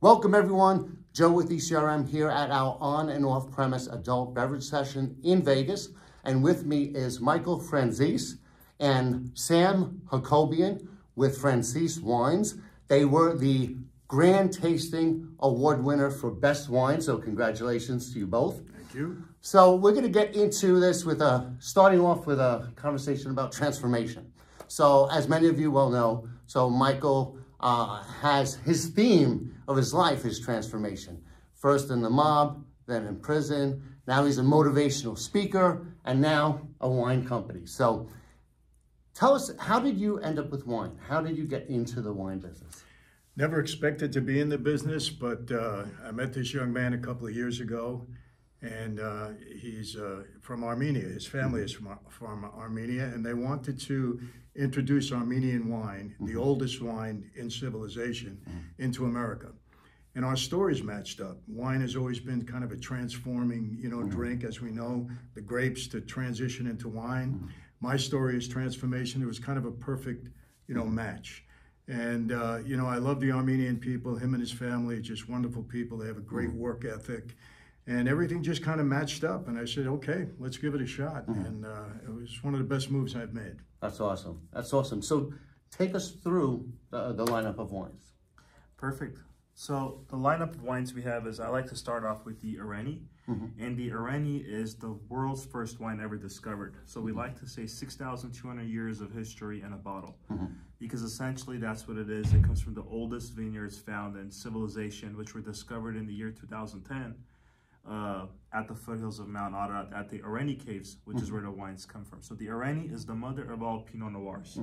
Welcome everyone, Joe with ECRM here at our on and off premise adult beverage session in Vegas. And with me is Michael Franzese and Sam Hakobyan with Franzese Wines. They were the Grand Tasting Award winner for Best Wine, so congratulations to you both. Thank you. So we're going to get into this with starting off with a conversation about transformation. So as many of you well know, so Michael has his theme of his life is transformation. First in the mob, then in prison. Now he's a motivational speaker, and now a wine company. So tell us, how did you end up with wine? How did you get into the wine business? Never expected to be in the business, but I met this young man a couple of years ago, and he's from Armenia. His family is from Armenia, and they wanted to introduce Armenian wine, the oldest wine in civilization, into America. And our stories matched up. Wine has always been kind of a transforming, drink, as we know, the grapes to transition into wine. My story is transformation. It was kind of a perfect, match. And, I love the Armenian people, him and his family, just wonderful people. They have a great work ethic. And everything just kind of matched up. And I said, okay, let's give it a shot. And it was one of the best moves I've made. That's awesome. That's awesome. So take us through the lineup of wines. Perfect. So the lineup of wines we have is, I like to start off with the Irani. And the Irani is the world's first wine ever discovered. So we like to say 6,200 years of history in a bottle. Because essentially that's what it is. It comes from the oldest vineyards found in civilization, which were discovered in the year 2010. At the foothills of Mount Ararat at the Irani caves, which is where the wines come from. So the Irani is the mother of all Pinot Noirs.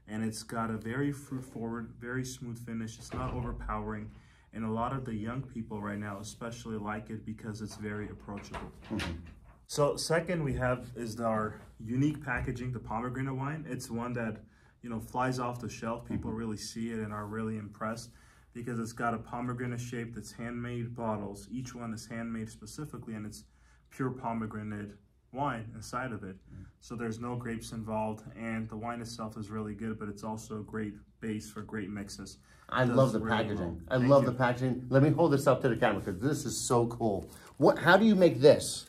And it's got a very fruit-forward, very smooth finish. It's not overpowering. And a lot of the young people right now especially like it because it's very approachable. So second we have is our unique packaging, the pomegranate wine. It's one that, flies off the shelf. People really see it and are really impressed, because it's got a pomegranate shape that's handmade bottles. Each one is handmade specifically, and it's pure pomegranate wine inside of it. So there's no grapes involved, and the wine itself is really good, but it's also a great base for great mixes. I love the packaging. I love the packaging. Let me hold this up to the camera because this is so cool. How do you make this?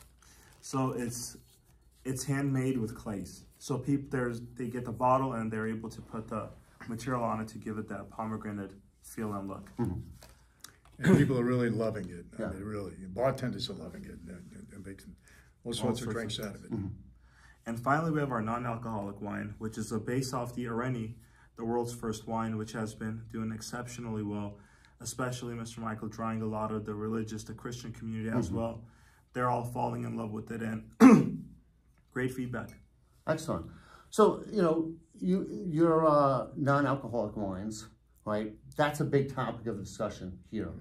So it's handmade with clays. So they get the bottle and they're able to put the material on it to give it that pomegranate feel and look. And people are really loving it. I mean, really, bartenders are loving it. They're making all sorts of drinks out of it. And finally, we have our non-alcoholic wine, which is based off the Irani, the world's first wine, which has been doing exceptionally well, especially Mr. Michael drawing a lot of the religious, the Christian community as well. They're all falling in love with it, and great feedback. Excellent. So, your non-alcoholic wines, right? That's a big topic of discussion here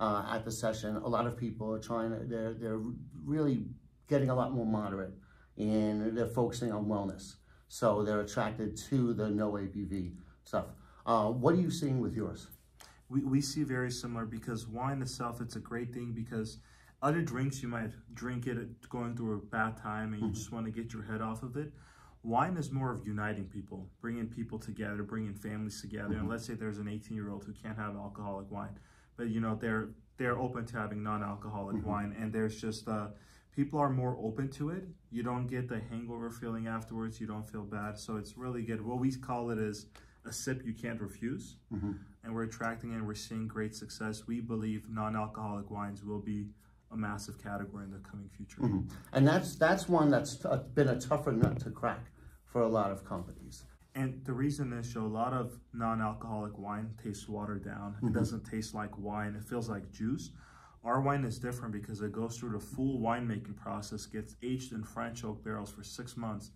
at the session. A lot of people are they're really getting a lot more moderate, and they're focusing on wellness. So they're attracted to the no ABV stuff. What are you seeing with yours? We see very similar, because wine itself, it's a great thing, because other drinks, you might drink it going through a bad time and you just want to get your head off of it. Wine is more of uniting people, bringing people together, bringing families together. And let's say there's an 18-year-old who can't have alcoholic wine, but they're open to having non-alcoholic wine, and there's just people are more open to it. You don't get the hangover feeling afterwards. You don't feel bad. So it's really good. What we call it is a sip you can't refuse. And we're attracting and we're seeing great success. We believe non-alcoholic wines will be a massive category in the coming future. And that's one that's been a tougher nut to crack for a lot of companies. And the reason is, Joe, a lot of non-alcoholic wine tastes watered down. It doesn't taste like wine. It feels like juice. Our wine is different because it goes through the full winemaking process, gets aged in French oak barrels for 6 months,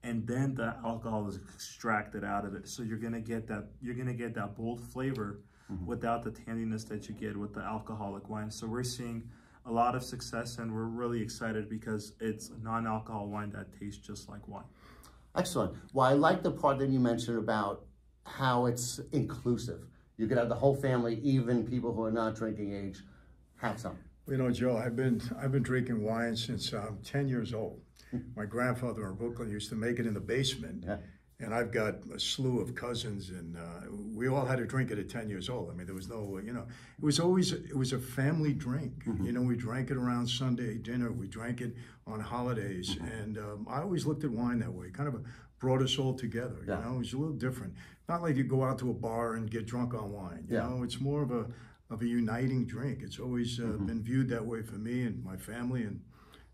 and then the alcohol is extracted out of it. So you're gonna get that bold flavor without the tannинess that you get with the alcoholic wine. So we're seeing a lot of success, and we're really excited because it's a non-alcohol wine that tastes just like wine. Excellent. Well, I like the part that you mentioned about how it's inclusive. You could have the whole family, even people who are not drinking age, have some. Joe, I've been drinking wine since I'm 10 years old. My grandfather in Brooklyn used to make it in the basement, And I've got a slew of cousins, and we all had to drink it at 10 years old. I mean, there was no, you know, it was a family drink. You know, we drank it around Sunday dinner. We drank it on holidays. And I always looked at wine that way, kind of brought us all together. You know, it was a little different. Not like you go out to a bar and get drunk on wine. You know, it's more of a uniting drink. It's always been viewed that way for me and my family. And,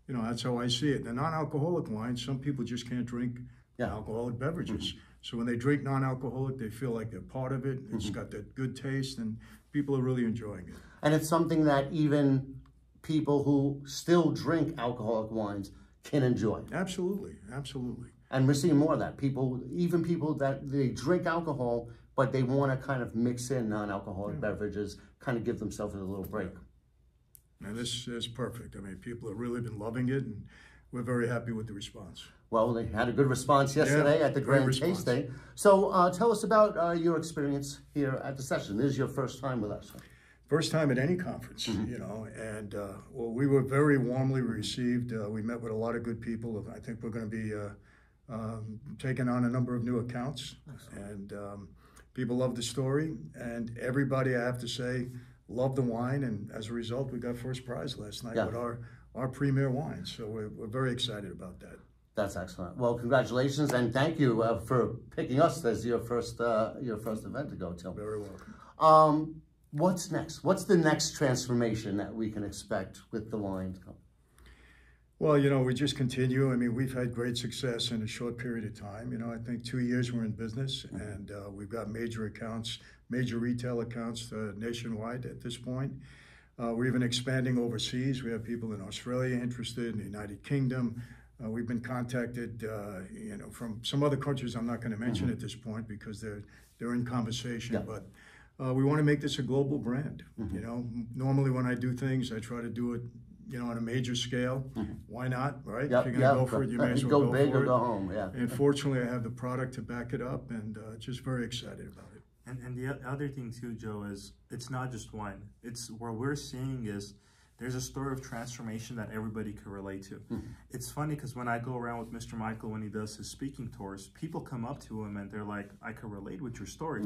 you know, that's how I see it. The non-alcoholic wine, some people just can't drink alcoholic beverages. So when they drink non-alcoholic, they feel like they're part of it. It's got that good taste, and people are really enjoying it. And it's something that even people who still drink alcoholic wines can enjoy. Absolutely, absolutely. And we're seeing more of that. Even people that they drink alcohol, but they want to kind of mix in non-alcoholic beverages, kind of give themselves a little break. And this is perfect. I mean, people have really been loving it, and we're very happy with the response. Well, they had a good response yesterday at the Grand Tasting. So tell us about your experience here at the session. This is your first time with us. First time at any conference, you know, and well, we were very warmly received. We met with a lot of good people. I think we're going to be taking on a number of new accounts. And people love the story, and everybody, I have to say, loved the wine. And as a result, we got first prize last night with our premier wine. So we're very excited about that. That's excellent. Well, congratulations, and thank you for picking us as your first event to go to. Very welcome. What's next? What's the next transformation that we can expect with the wine? Well, you know, we just continue. I mean, we've had great success in a short period of time. You know, I think 2 years we're in business, and we've got major accounts, major retail accounts nationwide at this point. We're even expanding overseas. We have people in Australia interested, in the United Kingdom. We've been contacted, you know, from some other countries I'm not going to mention at this point because they're in conversation. But we want to make this a global brand. You know, normally when I do things, I try to do it, you know, on a major scale. Why not, right? If you're going to go for it, you may as well go big or go home. And fortunately, I have the product to back it up, and just very excited about it. And the other thing too, Joe, is it's not just wine. It's what we're seeing is there's a story of transformation that everybody can relate to. It's funny because when I go around with Mr. Michael when he does his speaking tours, people come up to him and they're like, I can relate with your story.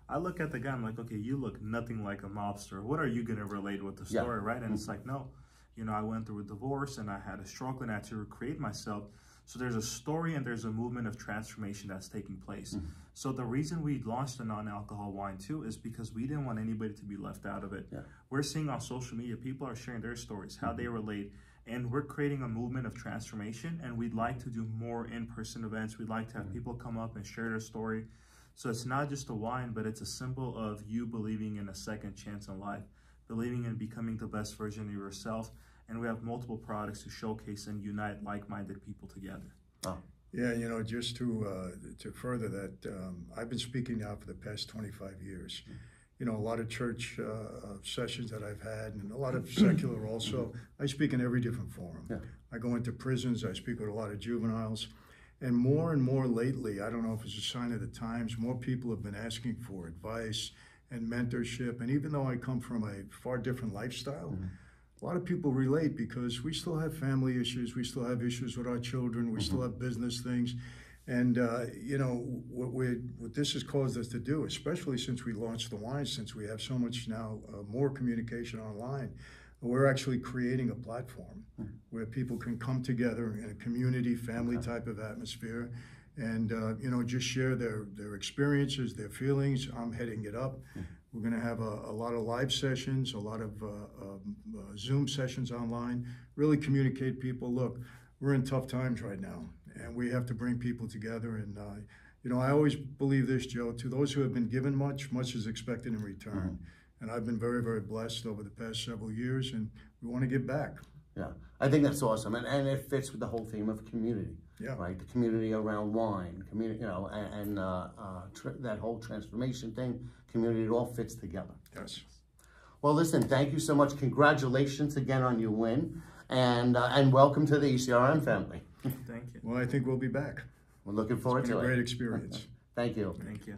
I look at the guy, I'm like, okay, you look nothing like a mobster. What are you going to relate with the story, right? And it's like, no, you know, I went through a divorce and I had a struggle and I had to recreate myself. So there's a story and there's a movement of transformation that's taking place. So the reason we launched a non-alcohol wine too is because we didn't want anybody to be left out of it. We're seeing on social media, people are sharing their stories, how they relate, and we're creating a movement of transformation, and we'd like to do more in-person events. We'd like to have people come up and share their story. So it's not just a wine, but it's a symbol of you believing in a second chance in life, believing in becoming the best version of yourself. And we have multiple products to showcase and unite like-minded people together. Yeah, you know, just to further that, I've been speaking now for the past 25 years. You know, a lot of church sessions that I've had, and a lot of secular also. I speak in every different forum. I go into prisons, I speak with a lot of juveniles. And more lately, I don't know if it's a sign of the times, more people have been asking for advice and mentorship. And even though I come from a far different lifestyle, a lot of people relate because we still have family issues. We still have issues with our children. We still have business things. And, you know, what this has caused us to do, especially since we launched the wine, since we have so much now more communication online, we're actually creating a platform where people can come together in a community, family type of atmosphere and, you know, just share their experiences, their feelings. I'm heading it up. We're going to have a lot of live sessions, a lot of Zoom sessions online, really communicate people. Look, we're in tough times right now, and we have to bring people together. And, you know, I always believe this, Joe, to those who have been given much, much is expected in return. And I've been very, very blessed over the past several years, and we want to give back. Yeah, I think that's awesome, and it fits with the whole theme of community. Right, the community around wine, community, you know, and that whole transformation thing, community, it all fits together. Yes. Well, listen, thank you so much. Congratulations again on your win, and welcome to the ECRM family. Thank you. Well, I think we'll be back. We're looking forward to it. It's been a great experience. Thank you. Thank you.